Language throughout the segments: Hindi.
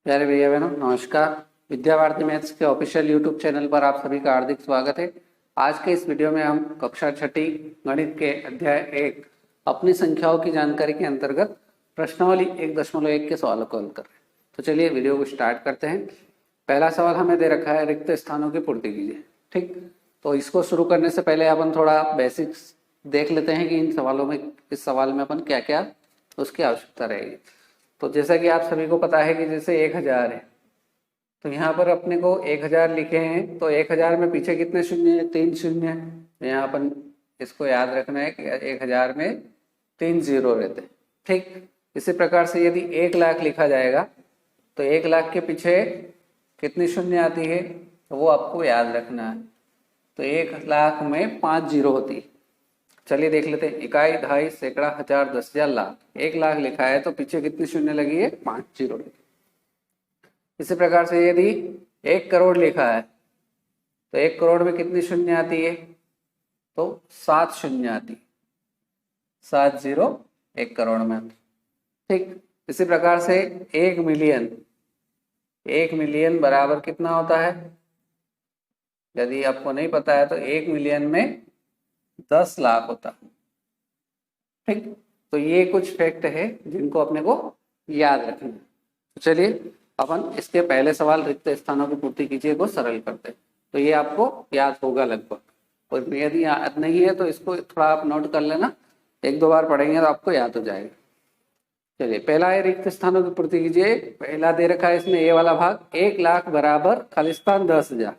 प्यारे भैया बहनों नमस्कार। विद्या भारती मैथ्स के ऑफिशियल यूट्यूब चैनल पर आप सभी का हार्दिक स्वागत है। आज के इस वीडियो में हम कक्षा छठी गणित के अध्याय 1 अपनी संख्याओं की जानकारी के अंतर्गत प्रश्नावली 1.1 के सवालों को हल कर रहे हैं। तो चलिए वीडियो को स्टार्ट करते हैं। पहला सवाल हमें दे रखा है, रिक्त स्थानों की पूर्ति कीजिए। ठीक, तो इसको शुरू करने से पहले अपन थोड़ा बेसिक्स देख लेते हैं कि इन सवालों में, इस सवाल में अपन क्या क्या उसकी आवश्यकता रहेगी। तो जैसा कि आप सभी को पता है कि जैसे 1000 है, तो यहाँ पर अपने को 1000 लिखे हैं, तो 1000 में पीछे कितने शून्य है? 3 शून्य है। तो यहाँ अपन इसको याद रखना है कि 1000 में 3 जीरो रहते हैं। ठीक, इसी प्रकार से यदि 1 लाख लिखा जाएगा तो 1 लाख के पीछे कितनी शून्य आती है, तो वो आपको याद रखना है। तो 1 लाख में 5 जीरो होती है। चलिए देख लेते हैं। इकाई, दहाई, सैकड़ा, हजार, 10,000, लाख। 1 लाख लिखा है तो पीछे कितनी शून्य लगी है? 5 जीरो लगी। इसी प्रकार से यदि 1 करोड़ लिखा है तो 1 करोड़ में कितनी शून्य आती है? तो 7 शून्य आती है। 7 जीरो 1 करोड़ में आती। ठीक, इसी प्रकार से 1 मिलियन, 1 मिलियन बराबर कितना होता है? यदि आपको नहीं पता है तो 1 मिलियन में 10 लाख होता है। ठीक, तो ये कुछ फैक्ट है जिनको अपने को याद रखना है। तो चलिए अपन इसके पहले सवाल, रिक्त स्थानों की पूर्ति कीजिए, को सरल करते हैं। तो ये आपको याद होगा लगभग, और यदि याद नहीं है तो इसको थोड़ा आप नोट कर लेना। 1-2 बार पढ़ेंगे तो आपको याद हो जाएगा। चलिए, पहला है रिक्त स्थानों की पूर्ति कीजिए। पहला दे रखा है इसमें ये वाला भाग, 1 लाख बराबर खालिस्तान 10,000।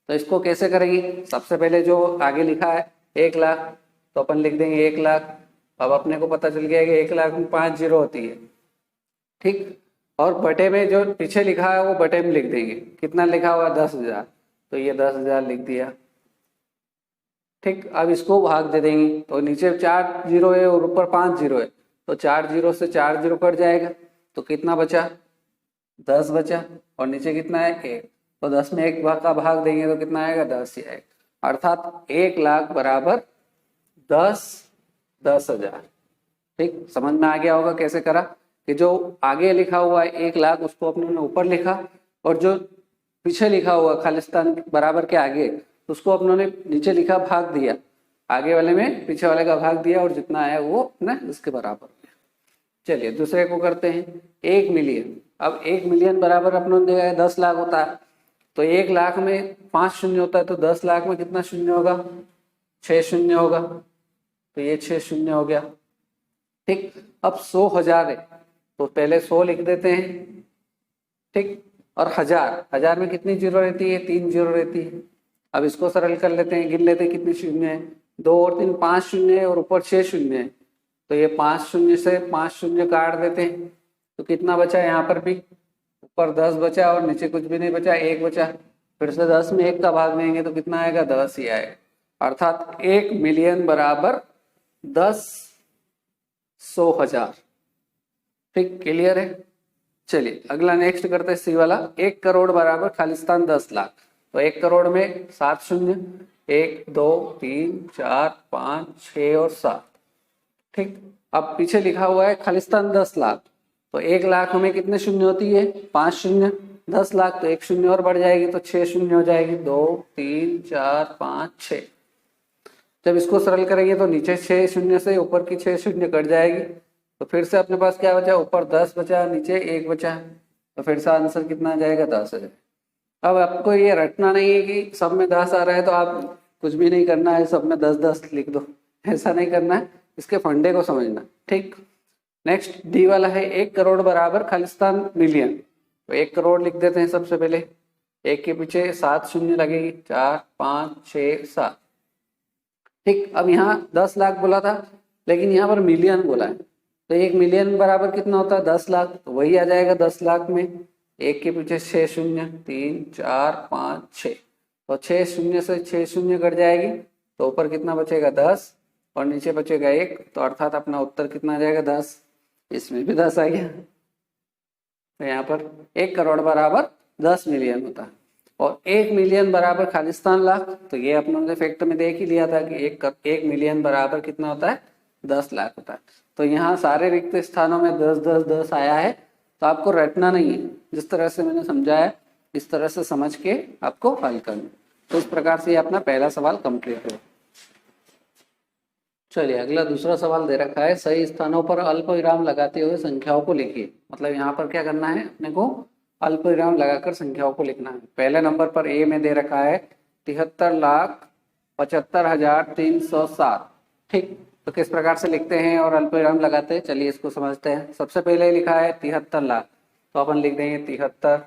तो इसको कैसे करेंगे? सबसे पहले जो आगे लिखा है 1 लाख, तो अपन लिख देंगे 1 लाख। अब अपने को पता चल गया कि 1 लाख में 5 जीरो होती है। ठीक, और बटे में जो पीछे लिखा है वो बटे में लिख देंगे। कितना लिखा हुआ? 10,000, तो ये 10,000 लिख दिया। ठीक, अब इसको भाग दे देंगे। तो नीचे 4 जीरो है और ऊपर 5 जीरो है, तो 4 जीरो से 4 जीरो कट जाएगा, तो कितना बचा? 10 बचा। और नीचे कितना है? 1, तो 10 में 1 भाग का भाग देंगे तो कितना आएगा? 10 ही आएगा। अर्थात 1 लाख बराबर 10,000। ठीक, समझ में आ गया होगा कैसे करा कि जो आगे लिखा हुआ है 1 लाख उसको अपने ने ऊपर लिखा, और जो पीछे लिखा हुआ खालिस्तान बराबर के आगे उसको अपनों ने नीचे लिखा, भाग दिया। आगे वाले में पीछे वाले का भाग दिया और जितना आया वो ना इसके बराबर। चलिए दूसरे को करते हैं। 1 मिलियन। अब 1 मिलियन बराबर अपनों ने देखा है 10 लाख होता है, तो 1 लाख में 5 शून्य होता है, तो 10 लाख में कितना शून्य होगा? 6 शून्य होगा, तो ये 6 शून्य हो गया। ठीक, अब 100,000 है तो पहले 100 लिख देते हैं। ठीक, और हजार में कितनी जीरो रहती है? 3 जीरो रहती है। अब इसको सरल कर लेते हैं, गिन लेते हैं कितनी शून्य है। 2 और 3 5 शून्य है और ऊपर 6 शून्य है, तो ये 5 शून्य से 5 शून्य काट देते हैं, तो कितना बचा? यहाँ पर भी ऊपर 10 बचा और नीचे कुछ भी नहीं बचा, 1 बचा। फिर से 10 में 1 का भाग देंगे तो कितना आएगा? 10 ही आएगा। अर्थात 1 मिलियन बराबर 100,000। ठीक, क्लियर है। चलिए अगला नेक्स्ट करते हैं, सी वाला। 1 करोड़ बराबर खालिस्तान 10 लाख। तो 1 करोड़ में 7 शून्य, 1 2 3 4 5 6 और 7। ठीक, अब पीछे लिखा हुआ है खालिस्तान 10 लाख, तो 1 लाख में कितने शून्य होती है? 5 शून्य। 10 लाख तो 1 शून्य और बढ़ जाएगी, तो 6 शून्य हो जाएगी। 2 3 4 5 6। जब इसको सरल करेंगे तो नीचे 6 शून्य से ऊपर की 6 शून्य कट जाएगी, तो फिर से अपने पास क्या बचा? ऊपर 10 बचा, नीचे 1 बचा, तो फिर से आंसर कितना आ जाएगा? 10 आ जाएगा। अब आपको ये रटना नहीं है कि सब में 10 आ रहा है तो आप कुछ भी नहीं करना है, सब में 10-10 लिख दो, ऐसा नहीं करना है। इसके फंडे को समझना। ठीक, नेक्स्ट डी वाला है। 1 करोड़ बराबर खालिस्तान मिलियन। तो 1 करोड़ लिख देते हैं सबसे पहले। 1 के पीछे 7 शून्य लगेगी, 4 5 6 7। ठीक, अब यहाँ 10 लाख बोला था लेकिन यहाँ पर मिलियन बोला है, तो 1 मिलियन बराबर कितना होता है? 10 लाख, तो वही आ जाएगा 10 लाख में। 1 के पीछे 6 शून्य, 3 4 5 6, तो 6 शून्य से 6 शून्य कट जाएगी, तो ऊपर कितना बचेगा? 10 और नीचे बचेगा 1, तो अर्थात अपना उत्तर कितना आ जाएगा? 10। इसमें भी 10 आ गया। तो यहाँ पर 1 करोड़ बराबर 10 मिलियन होता है, और 1 मिलियन बराबर खालिस्तान लाख। तो ये अपनों ने फैक्ट में देख ही लिया था कि 1 मिलियन बराबर कितना होता है? 10 लाख होता है। तो यहाँ सारे रिक्त स्थानों में 10 10 10 आया है, तो आपको रटना नहीं है, जिस तरह से मैंने समझाया इस तरह से समझ के आपको हल करना। तो इस प्रकार से ये अपना पहला सवाल कंप्लीट है। चलिए अगला दूसरा सवाल दे रखा है, सही स्थानों पर अल्प विराम लगाते हुए संख्याओं को लिखिए। मतलब यहाँ पर क्या करना है, अपने को अल्प विराम लगाकर संख्याओं को लिखना है। पहले नंबर पर ए में दे रखा है 73,75,307। ठीक, तो किस प्रकार से लिखते हैं और अल्प विराम लगाते हैं, चलिए इसको समझते हैं। सबसे पहले लिखा है 73 लाख, तो अपन लिख देंगे 73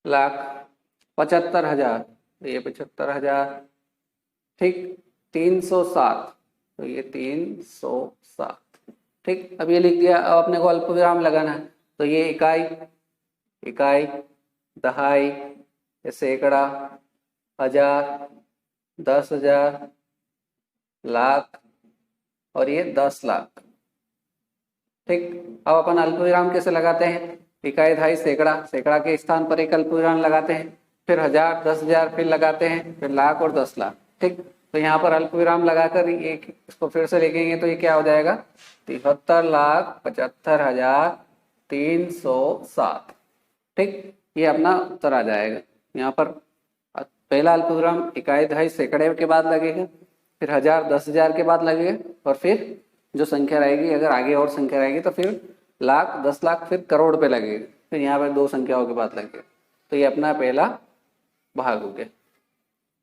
लाख। 75,000, तो ये 75,000। ठीक, 307, तो ये 307। ठीक, अब ये लिख दिया। अब अपने को अल्प विराम लगाना है, तो ये इकाई, इकाई, दहाई, ये सैकड़ा, हजार, 10,000, लाख और ये 10 लाख। ठीक, अब अपन अल्प विराम कैसे लगाते हैं, इकाई, दहाई, सैकड़ा, सैकड़ा के स्थान पर एक अल्प विराम लगाते हैं, फिर 1000, 10,000 फिर लगाते हैं, फिर लाख और 10 लाख। ठीक, तो यहाँ पर अल्प विराम लगाकर एक इसको फिर से लिखेंगे तो ये क्या हो जाएगा, 73,75,307। ठीक, ये अपना उत्तर आ जाएगा। यहाँ पर पहला अल्प विराम इकाई, दहाई, सैकड़े के बाद लगेगा, फिर 1000, 10,000 के बाद लगेगा, और फिर जो संख्या रहेगी, अगर आगे और संख्या रहेगी तो फिर लाख, 10 लाख, फिर करोड़ पे लगेगा, फिर यहाँ पर 2 संख्याओं के बाद लगेगा। तो ये अपना पहला भाग हो गया।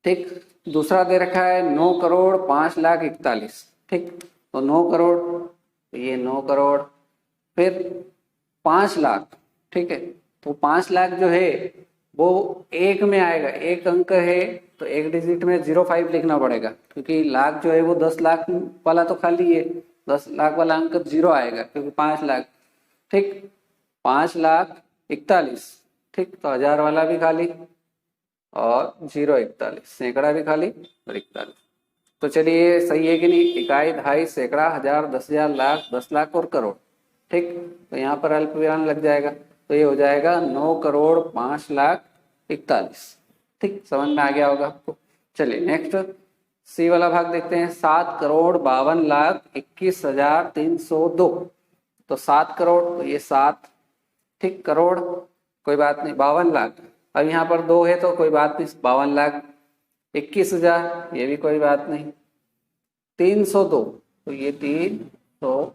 ठीक, दूसरा दे रखा है 9,05,41,। ठीक, तो 9 करोड़, तो ये 9 करोड़, फिर 5 लाख। ठीक है, तो 5 लाख जो है वो एक में आएगा, एक अंक है तो एक डिजिट में 05 लिखना पड़ेगा, क्योंकि लाख जो है वो 10 लाख वाला तो खाली है, 10 लाख वाला अंक 0 आएगा क्योंकि 5 लाख। ठीक, 5,41,। ठीक, तो 1000 वाला भी खाली और 0,41, सैकड़ा भी खाली और 41। तो चलिए सही है कि नहीं, इकाई, दहाई, सैकड़ा, 1000, 10,000, लाख, 10 लाख और करोड़। ठीक, तो यहाँ पर अल्प विराम लग जाएगा, तो ये हो जाएगा 9,05,41,। ठीक, समझ में आ गया होगा आपको। चलिए नेक्स्ट सी वाला भाग देखते हैं, 7,52,21,302। तो 7 करोड़, तो ये 7। ठीक, करोड़ कोई बात नहीं, 52 लाख। अब यहाँ पर 2 है तो कोई बात नहीं, 52 लाख। 21,000, ये भी कोई बात नहीं। 302, तो ये 302।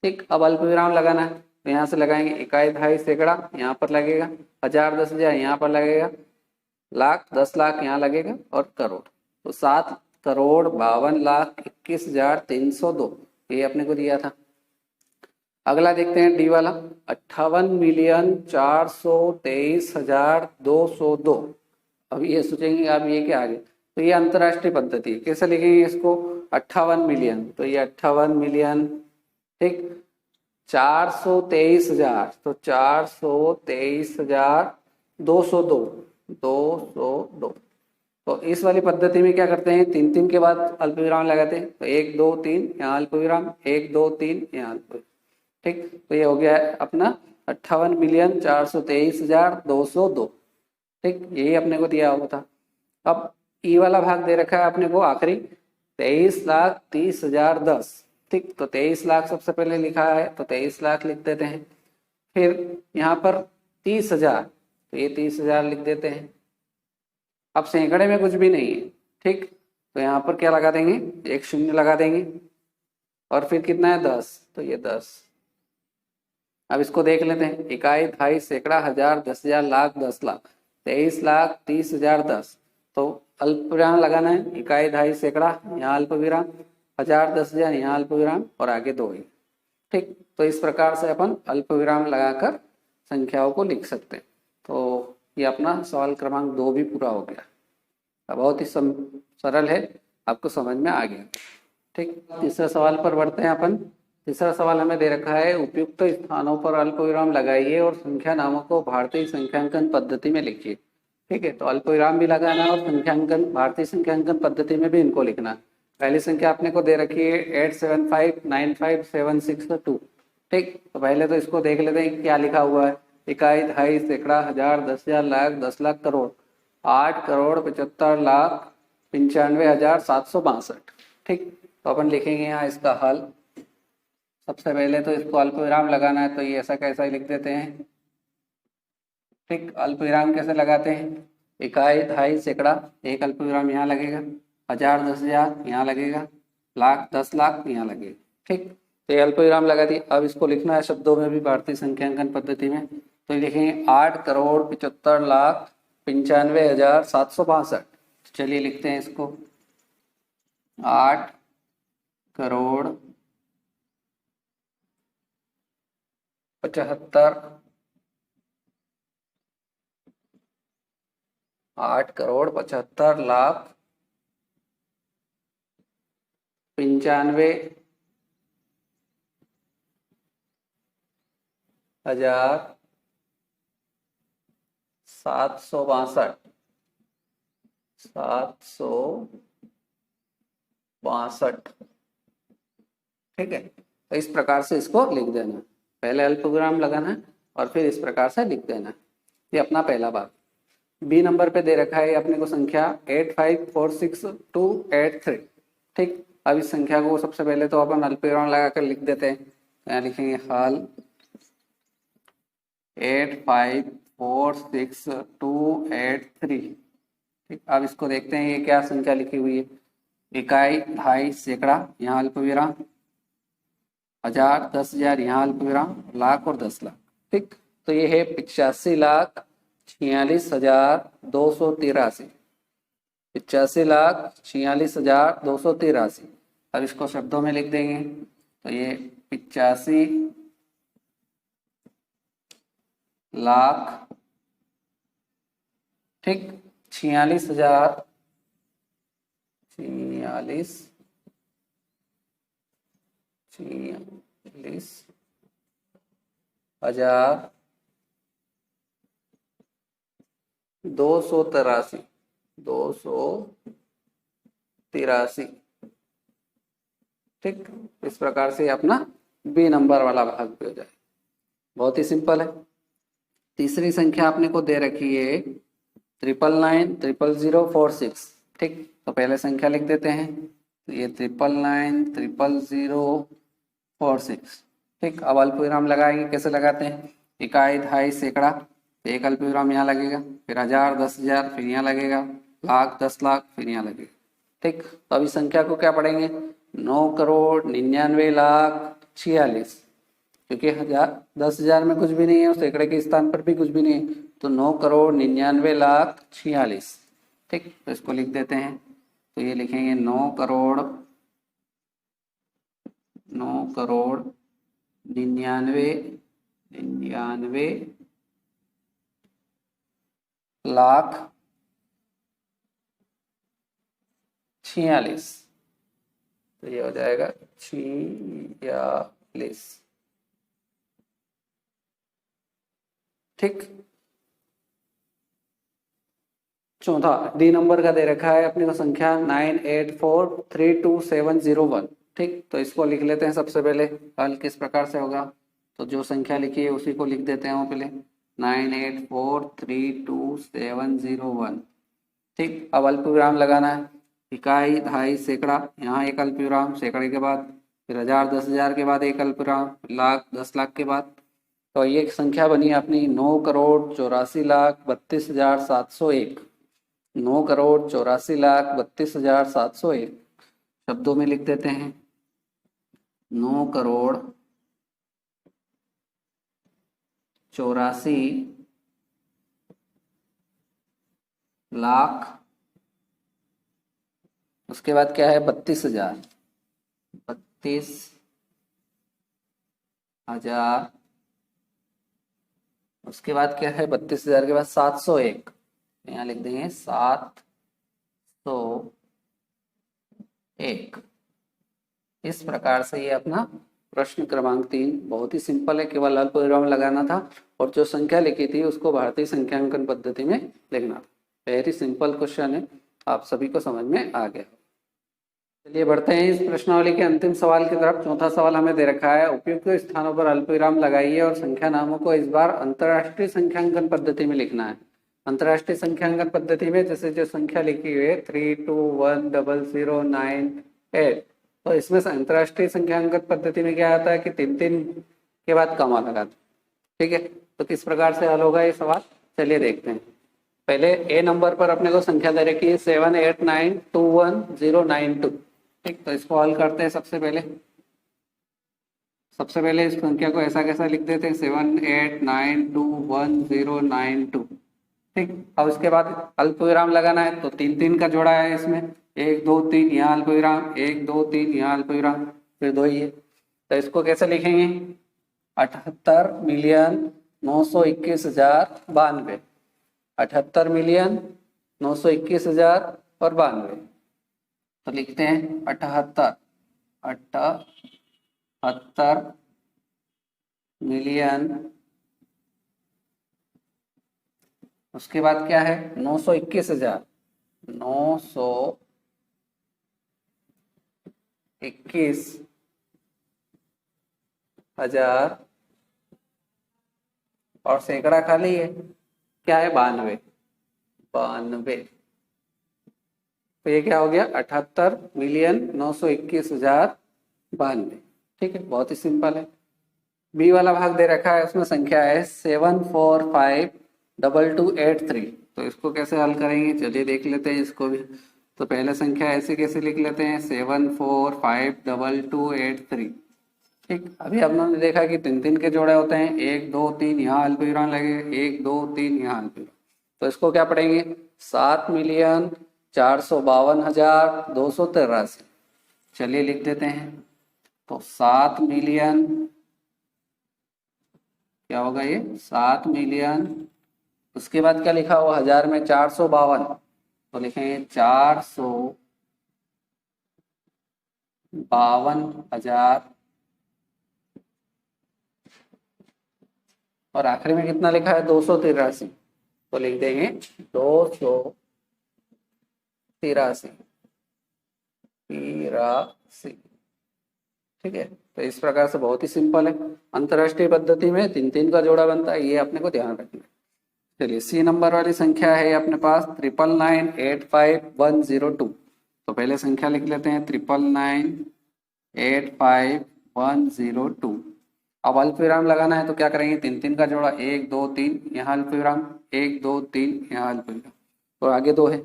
ठीक, अब अल्प विराम लगाना है, तो यहाँ से लगाएंगे इकाई, दहाई, सैकड़ा, यहाँ पर लगेगा, 1000, 10,000 यहाँ पर लगेगा, लाख, 10 लाख यहाँ लगेगा और करोड़। तो 7,52,21,302 ये अपने को दिया था। अगला देखते हैं डी वाला, 58,423,202। अब ये सोचेंगे आप ये क्या आ गया, तो ये अंतरराष्ट्रीय पद्धति है, कैसे लिखेंगे इसको, 58 मिलियन, तो ये 58 मिलियन। ठीक, 423,000, तो 423,202, 202। तो इस वाली पद्धति में क्या करते हैं, 3 के बाद अल्प विराम लगाते हैं, तो 1 2 3 यहाँ अल्प विराम, 1 2 3 यहाँ अल्प विराम। ठीक, तो ये हो गया अपना 58,423,202। ठीक, यही अपने को दिया हुआ था। अब ई वाला भाग दे रखा है अपने को आखिरी, 23,30,010। ठीक, तो 23 लाख सबसे पहले लिखा है, तो 23 लाख लिख देते हैं। फिर यहाँ पर 30,000, तो ये 30,000 लिख देते हैं। अब सैकड़े में कुछ भी नहीं है। ठीक, तो यहाँ पर क्या लगा देंगे, एक शून्य लगा देंगे, और फिर कितना है 10, तो ये 10। अब इसको देख लेते हैं, इकाई, दहाई, सैकड़ा, 1000, 10,000, लाख, 10 लाख। 23,30,010। तो अल्प विराम लगाना है, इकाई, दहाई, सैकड़ा, यहाँ अल्प विराम, 1000, 10,000 यहाँ अल्प विराम और आगे 2 ही। ठीक, तो इस प्रकार से अपन अल्प विराम लगाकर संख्याओं को लिख सकते हैं। तो ये अपना सवाल क्रमांक 2 भी पूरा हो गया। बहुत ही सरल है, आपको समझ में आ गया। ठीक, तीसरा सवाल पर बढ़ते हैं अपन। तीसरा सवाल हमें दे रखा है, उपयुक्त स्थानों पर अल्प विराम लगाइए और संख्या नामों को भारतीय संख्यांकन पद्धति में लिखिए। ठीक है, तो अल्प विराम भी लगाना है और संख्यांकन, भारतीय संख्यांकन पद्धति में भी इनको लिखना है। पहली संख्या अपने को दे रखी है 8759576 ठीक, तो पहले तो इसको देख लेते हैं क्या लिखा हुआ है। इकाई, दहाई, सैकड़ा, 1000, 10,000, लाख, 10 लाख, करोड़। 8,75,95,762। ठीक, तो अपन लिखेंगे यहाँ इसका हल। सबसे पहले तो इसको अल्प विराम लगाना है, तो ये ऐसा कैसा ही लिख देते हैं, ठीक, अल्प विराम कैसे लगाते हैं, इकाई, दहाई, सैकड़ा, एक अल्प विराम यहाँ लगेगा, 1000, 10,000 यहाँ लगेगा, लाख, 10 लाख यहाँ लगेगा। ठीक, तो ये अल्प विराम लगा दी। अब इसको लिखना है शब्दों में भी भारतीय संख्यांकन पद्धति में, तो लिखेंगे 8,75,95,762। चलिए लिखते हैं इसको, 8 करोड़ 75, 8,95,762, 762। ठीक है, तो इस प्रकार से इसको लिख देना, पहले अल्प विराम लगाना है और फिर इस प्रकार से लिख देना। ये अपना पहला भाग। बी नंबर पे दे रखा है अपने को संख्या 8546,283। ठीक, अब इस संख्या को सबसे पहले तो अपन अल्प विराम लगाकर लिख देते हैं। यहाँ लिखेंगे हल 8546,283। ठीक, अब इसको देखते हैं ये क्या संख्या लिखी हुई है, इकाई, दहाई, सैकड़ा, यहाँ अल्प विराम, 1000, 10,000 यहाँ अल्प विराम, लाख और 10 लाख। ठीक, तो ये है 85,46,283, 85,46,283। अब इसको शब्दों में लिख देंगे, तो ये 85 लाख, ठीक, 46,000, 46,283, 283। ठीक, इस प्रकार से अपना बी नंबर वाला भाग भी हो जाए। बहुत ही सिंपल है। तीसरी संख्या आपने को दे रखी है 999,000,046। ठीक, तो पहले संख्या लिख देते हैं, तो ये 999,000,046। ठीक, अब अल्प विराम लगाएंगे, कैसे लगाते हैं, इकाई, दहाई, सैकड़ा, तो एक अल्प विराम यहाँ लगेगा, फिर 1000, 10,000 फिर यहाँ लगेगा, लाख, 10 लाख फिर यहाँ लगेगा। ठीक, तो अभी संख्या को क्या पढ़ेंगे, 9,99,46,000, क्योंकि 10,000 में कुछ भी नहीं है और सैकड़े के स्थान पर भी कुछ भी नहीं है, तो 9,99,46,000। ठीक, तो इसको लिख देते हैं, तो ये लिखेंगे 9 करोड़ 99 लाख 46। तो ये हो जाएगा 46। ठीक, चौथा डी नंबर का दे रखा है अपने को संख्या 98432,701। ठीक, तो इसको लिख लेते हैं सबसे पहले। हल किस प्रकार से होगा, तो जो संख्या लिखी है उसी को लिख देते हैं वो पहले, 98432,701। ठीक, अब अल्प विराम लगाना है, इकाई, दहाई, सैकड़ा, यहाँ एक अल्प विराम, सैकड़े के बाद फिर 1000, 10,000 के बाद एक अल्प विराम, लाख, 10 लाख के बाद। तो ये संख्या बनी अपनी 9,84,32,701। 9,84,32,701 शब्दों में लिख देते हैं, 9,84,00,000, उसके बाद क्या है 32,000, 32,000, उसके बाद क्या है 32,000 के बाद 701, यहाँ लिख देंगे 701। इस प्रकार से ये अपना प्रश्न क्रमांक 3 बहुत ही सिंपल है, केवल अल्प विराम लगाना था और जो संख्या लिखी थी उसको भारतीय संख्यांकन पद्धति में लिखना था। वेरी सिंपल क्वेश्चन है, आप सभी को समझ में आ गया। चलिए बढ़ते हैं इस प्रश्नावली के अंतिम सवाल की तरफ। चौथा सवाल हमें दे रखा है, उपयुक्त स्थानों पर अल्प विराम लगाइए और संख्या नामों को इस बार अंतरराष्ट्रीय संख्यांकन पद्धति में लिखना है। अंतरराष्ट्रीय संख्यांकन पद्धति में जैसे जो संख्या लिखी हुई है 3210098, तो इसमें अंतरराष्ट्रीय संख्यांकन पद्धति में क्या आता है कि 3 3 के बाद कमा लगाते। ठीक है, तो किस प्रकार से हल होगा ये सवाल, चलिए देखते हैं। पहले ए नंबर पर अपने को संख्या दे रखी है 78921092। ठीक, तो इसको हल करते हैं। सबसे पहले इस संख्या को ऐसा कैसा लिख देते हैं, 78921092। ठीक, अब उसके बाद अल्प विराम लगाना है, तो तीन तीन का जोड़ा है इसमें, 1 2 3 यहाँ अल्प विराम, 1 2 3 यहाँ अल्प विराम, फिर 2 ही है। तो इसको कैसे लिखेंगे, 78,921,092, 78,921,092। तो लिखते हैं 78 मिलियन, उसके बाद क्या है 921,000, 921,000 और सैकड़ा खाली है, क्या है 92। तो ये क्या हो गया 78,921,092। ठीक है, बहुत ही सिंपल है। बी वाला भाग दे रखा है, उसमें संख्या है 7452283। तो इसको कैसे हल करेंगे, चलिए देख लेते हैं इसको भी। तो पहले संख्या ऐसे कैसे लिख लेते हैं, 7452283। ठीक, अभी हमने देखा कि तीन तीन के जोड़े होते हैं, 1 2 3 यहाँ अल्पविराम लगे, 1 2 3 यहाँ अल्पविराम। तो इसको क्या पढ़ेंगे, 7,452,283। चलिए लिख देते हैं। तो 7 मिलियन, क्या होगा ये 7 मिलियन, उसके बाद क्या लिखा हुआ हजार में 452, तो लिखेंगे 452,000। और आखिरी में कितना लिखा है 283, तो लिख देंगे 283। ठीक है, तो इस प्रकार से बहुत ही सिंपल है। अंतरराष्ट्रीय पद्धति में तीन तीन का जोड़ा बनता है, ये अपने को ध्यान रखना है। चलिए सी नंबर वाली संख्या है अपने पास 999,85,102। तो पहले संख्या लिख लेते हैं 999,85,102। अब अल्प विराम लगाना है, तो क्या करेंगे, तीन तीन का जोड़ा, 1 2 3 यहाँ अल्प विराम, 1 2 3 यहाँ अल्प विराम, और आगे 2 है।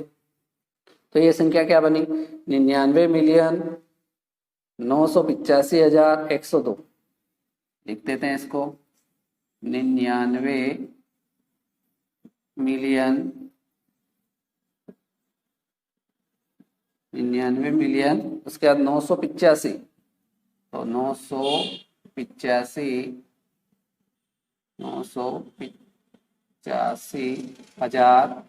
तो ये संख्या क्या बनी, 99,985,102। लिख देते हैं इसको, 99 मिलियन, उसके बाद 985, तो 985,000।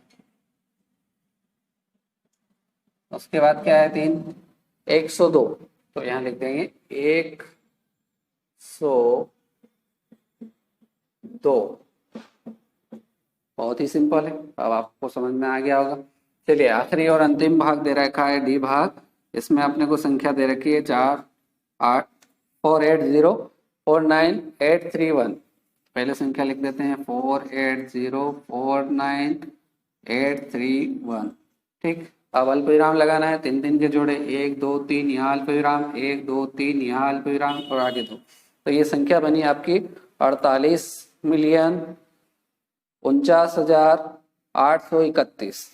उसके बाद क्या है 3 102, तो यहाँ लिख देंगे 102। बहुत ही सिंपल है, अब आपको समझ में आ गया होगा। चलिए आखिरी और अंतिम भाग दे रखा है डी भाग, इसमें अपने को संख्या दे रखी है 4,8,480,49,831। पहले संख्या लिख देते हैं 4,8,0,49,831। ठीक, अब अल्प विराम लगाना है, तीन तीन के जोड़े, 1 2 3 यहाँ अल्प विराम, 1 2 3 यहाँ अल्प विराम, और आगे 2। तो ये संख्या बनी आपकी 48,49,831।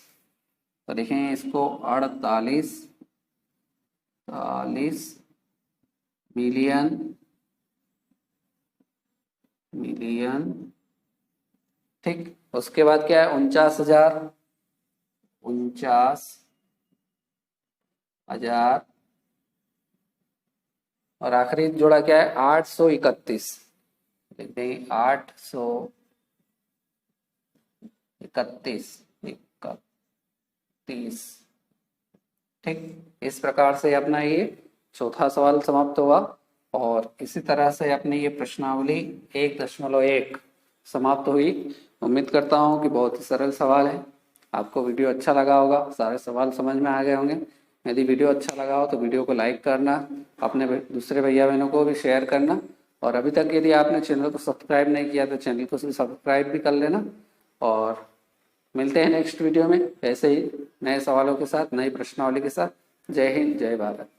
तो देखें इसको 48 मिलियन। ठीक, उसके बाद क्या है 49,000 और आखिरी जोड़ा क्या है 831। देखते हैं 831। ठीक, इस प्रकार से अपना ये चौथा सवाल समाप्त हुआ, और इसी तरह से अपनी ये प्रश्नावली 1.1 समाप्त हुई। उम्मीद करता हूँ कि बहुत ही सरल सवाल है, आपको वीडियो अच्छा लगा होगा, सारे सवाल समझ में आ गए होंगे। यदि वीडियो अच्छा लगा हो तो वीडियो को लाइक करना, अपने दूसरे भैया बहनों को भी शेयर करना, और अभी तक यदि आपने चैनल को सब्सक्राइब नहीं किया तो चैनल को सब्सक्राइब भी कर लेना। और मिलते हैं नेक्स्ट वीडियो में ऐसे ही नए सवालों के साथ, नई प्रश्नावली के साथ। जय हिंद, जय भारत।